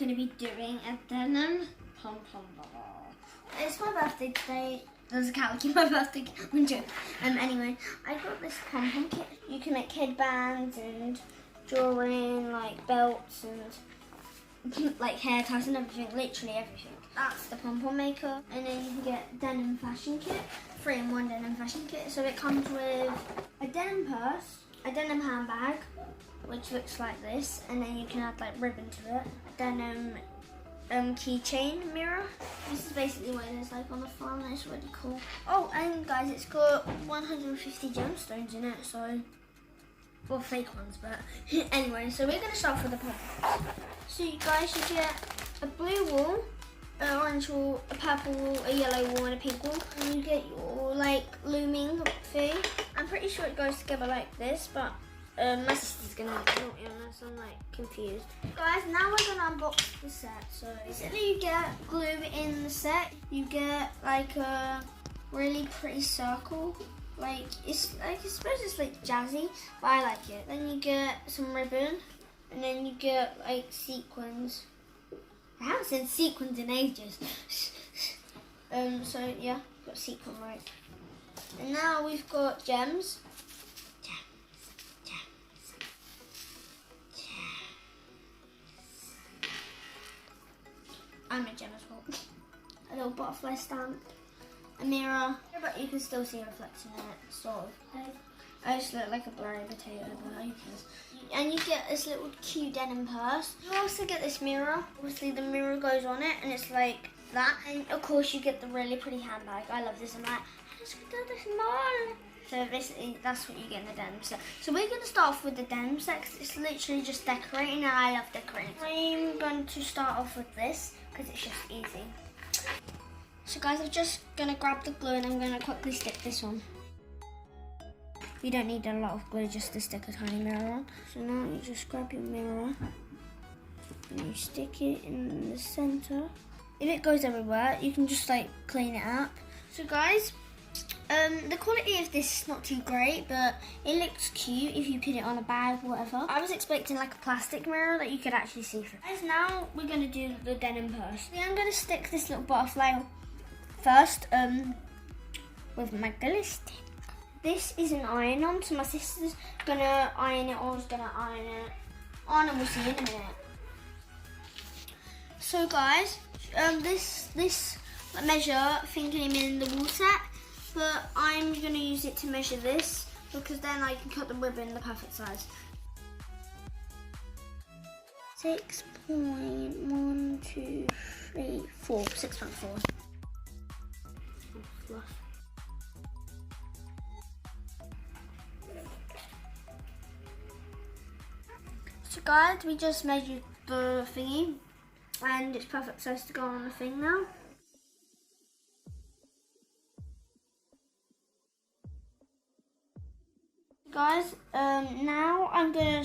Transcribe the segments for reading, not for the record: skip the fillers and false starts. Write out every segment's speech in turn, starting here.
going to be doing a denim pom-pom ball. It's my birthday today. There's a cat looking at my birthday. Anyway, I got this pom-pom kit. You can make headbands and draw in like belts and like hair ties and everything, literally everything. That's the pom-pom maker. And then you can get denim fashion kit, 3-in-1 denim fashion kit. So it comes with a denim purse, a denim handbag, which looks like this, and then you can add like ribbon to it, a denim keychain mirror. This is basically what it is like on the front. It's really cool. Oh, and guys, it's got 150 gemstones in it, so, well, fake ones, but anyway, so we're going to start with the pom-poms. So you guys, you get a blue wool, an orange wool, a purple wool, a yellow wool, and a pink wool. And you get your like looming thing. I'm pretty sure it goes together like this, but my sister's gonna do it, honest, I'm like confused. Guys, now we're gonna unbox the set. So basically you get glue in the set. You get like a really pretty circle. Like it's I suppose it's like jazzy, but I like it. Then you get some ribbon, and then you get like sequins. I haven't said sequins in ages. So yeah, got sequin right. And now we've got gems. I'm a gem as well. A little butterfly stamp, a mirror, but you can still see a reflection in it, sort of. I just look like a blurry potato, but who cares? And you get this little cute denim purse. You also get this mirror. Obviously the mirror goes on it and it's like that. And of course you get the really pretty handbag. I love this. I'm like, I just do this more. So basically that's what you get in the denim set. So we're going to start off with the denim set because it's literally just decorating, and I love decorating. I'm going to start off with this because it's just easy. So guys, I'm just going to grab the glue and I'm going to quickly stick this on. You don't need a lot of glue just to stick a tiny mirror on. So now you just grab your mirror and you stick it in the center. If it goes everywhere, you can just like clean it up. So guys, the quality of this is not too great, but it looks cute if you put it on a bag or whatever. I was expecting like a plastic mirror that you could actually see through. Guys, now we're going to do the denim purse. So I'm going to stick this little butterfly first with my glue stick. This is an iron-on, so my sister's going to iron it, or I was going to iron it on, and we'll see in a minute. So guys, this measure thing came in the wool set, but I'm going to use it to measure this because then I can cut the ribbon the perfect size. 6.4. So guys, we just measured the thingy and it's perfect size to go on the thing now. Guys, now I'm gonna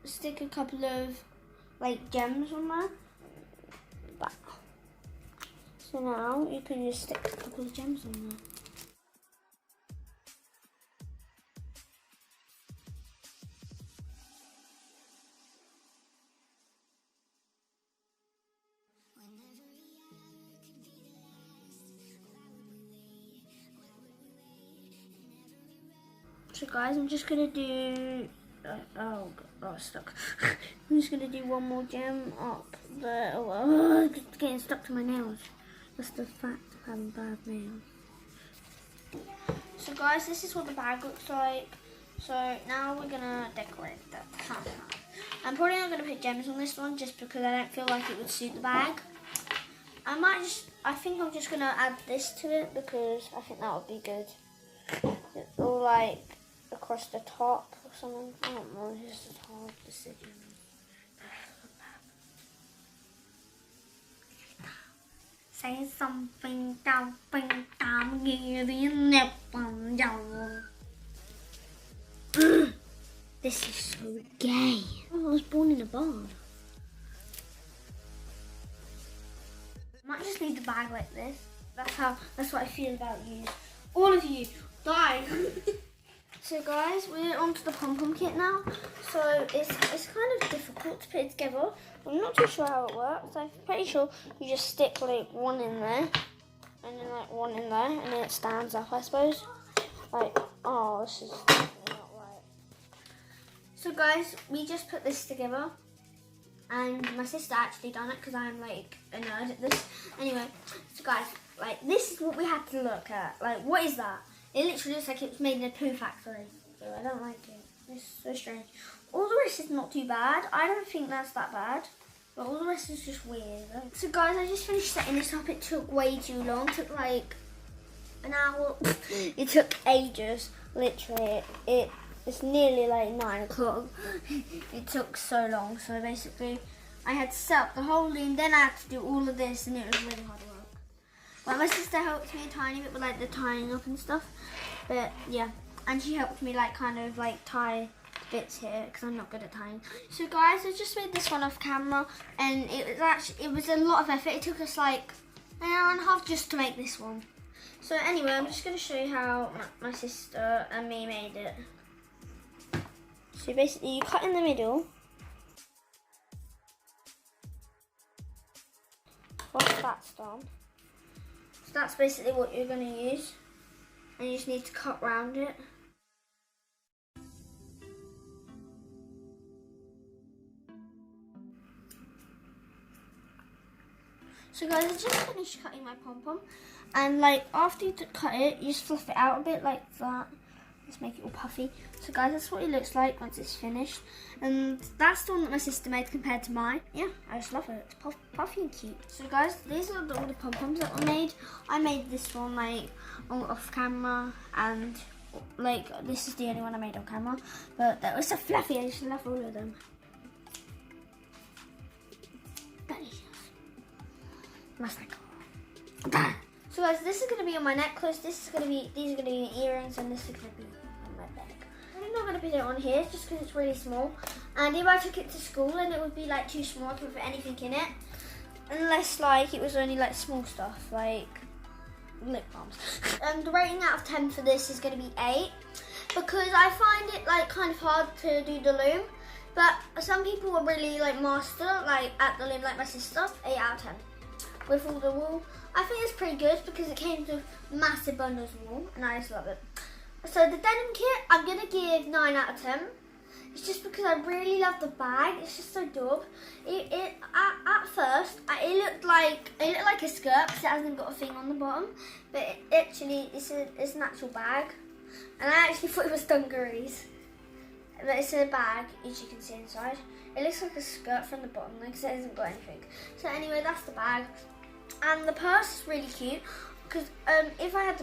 stick a couple of like gems on there. So now you can just stick a couple of gems on there. So guys, I'm just gonna do, oh, it's stuck. I'm just gonna do one more gem up there. Oh, it's getting stuck to my nails. That's the fact of having bad nails. So guys, this is what the bag looks like. So now we're gonna decorate that. I'm probably not gonna put gems on this one just because I don't feel like it would suit the bag. I think I'm just gonna add this to it because I think that would be good. Or like across the top or something. I don't know, it's just a hard decision. Say something, This is so gay. Oh, I was born in a barn. I might just leave the bag like this. That's what I feel about you. All of you, die. So guys, we're onto the pom-pom kit now. So it's kind of difficult to put it together. I'm not too sure how it works. I'm pretty sure you just stick like one in there, and then like one in there, and then it stands up, I suppose. Like, oh, this is definitely not right. So guys, we just put this together, and my sister actually done it because I'm like a nerd at this. Anyway, so guys, like this is what we had to look at. Like, what is that? It literally looks like it was made in a poo factory. So I don't like it. It's so strange. All the rest is not too bad. I don't think that's that bad. But all the rest is just weird. So guys, I just finished setting this up. It took way too long. It took like an hour. It took ages. Literally. It's nearly like 9 o'clock. It took so long. So basically, I had to set up the whole loom. Then I had to do all of this, and it was really hard work. Well, my sister helped me a tiny bit with like the tying up and stuff, but yeah, and she helped me like kind of like tie bits here because I'm not good at tying. So guys, I just made this one off camera, and it was a lot of effort. It took us like an hour and a half just to make this one. So anyway, I'm just going to show you how my sister and me made it. So basically, you cut in the middle. Once that's done. That's basically what you're going to use, and you just need to cut round it. So guys, I just finished cutting my pom-pom, and like after you cut it, you just fluff it out a bit like that. Just make it all puffy. So guys, that's what it looks like once it's finished. And that's the one that my sister made compared to mine. Yeah, I just love it. It's puffy and cute. So guys, these are all the pom-poms that were made. I made this one like off camera, and like this is the only one I made on camera. But that was so fluffy. I just love all of them. Delicious. So guys, this is going to be on my necklace, these are going to be earrings, and this is going to be on my bag. I'm not going to put it on here just because it's really small. And if I took it to school, then it would be like too small to put anything in it. Unless like it was only like small stuff, like lip balms. The rating out of 10 for this is going to be 8. Because I find it like kind of hard to do the loom. But some people are really like master like at the loom, like my sister. 8 out of 10. With all the wool. I think it's pretty good because it came with massive bundles of wool, and I just love it. So the denim kit, I'm going to give 9 out of 10. It's just because I really love the bag. It's just so dope. At first, it looked like a skirt because it hasn't got a thing on the bottom, but it's an actual bag. And I actually thought it was dungarees, but it's a bag, as you can see inside. It looks like a skirt from the bottom because it hasn't got anything. So anyway, that's the bag. And the purse is really cute because if I had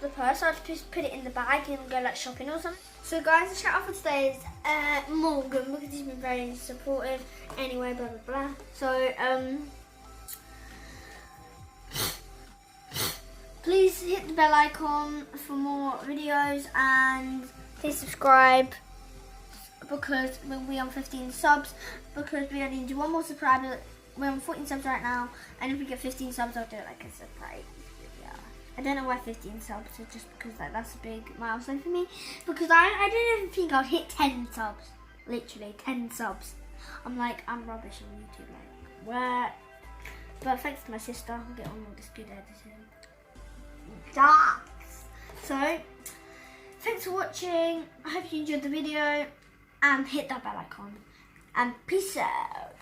the purse, I'd just put it in the bag and go like shopping or something. So guys, the shout out for today is Morgan because he's been very supportive. Anyway, blah blah blah. So please hit the bell icon for more videos, and please subscribe because we'll be on 15 subs because we only need to do one more subscriber. We're on 14 subs right now, and if we get 15 subs, I'll do it like a surprise video. I don't know why 15 subs, it's just because that's a big milestone for me. Because I didn't even think I'd hit 10 subs. Literally, 10 subs. I'm rubbish on YouTube, like, what? But thanks to my sister, I'll get on all this good editing. So, thanks for watching. I hope you enjoyed the video, and hit that bell icon. And peace out.